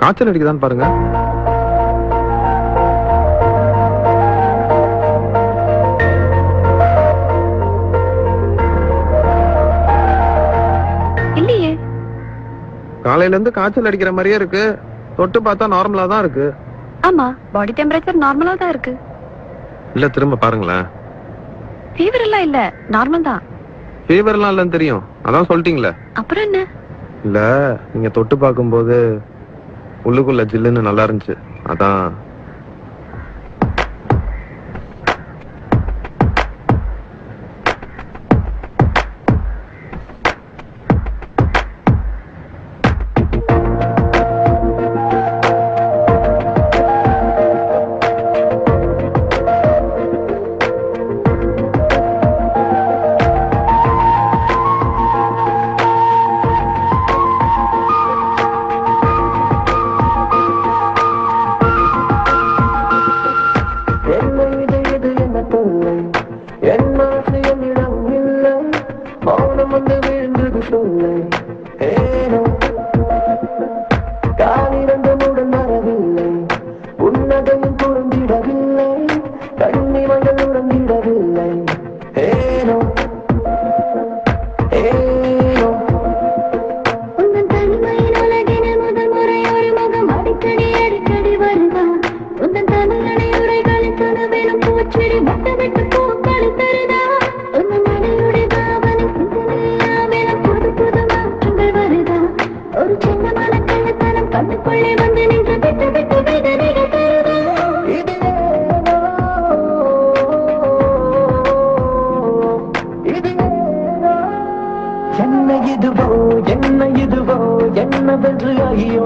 காய்ச்சல் அடிக்குதான்னு பாருங்க. இல்லையே. காலையில இருந்து காய்ச்சல் அடிக்கிற மாதிரியே இருக்கு. தொட்டு பார்த்தா நார்மலா தான் இருக்கு. ஆமா, பாடி டெம்பரேச்சர் நார்மலா தான் இருக்கு. இல்ல திரும்ப பாருங்களேன். ஃபீவர் எல்லாம் இல்ல, நார்மல் தான். ஃபீவர் எல்லாம் இல்லன்னு தெரியும், அதான் சொல்லிட்டீங்களே. அப்புறம் என்ன? இல்ல நீங்க தொட்டு பார்க்கும்போது உள்ளுக்குள்ள ஜில்லுன்னு நல்லா இருந்துச்சு, அதான். என்னவென்று ஐயோ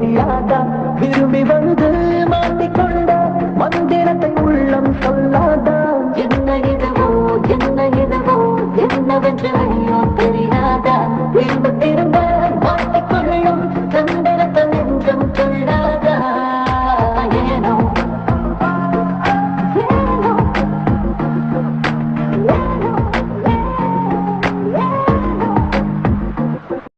தெரியாதா.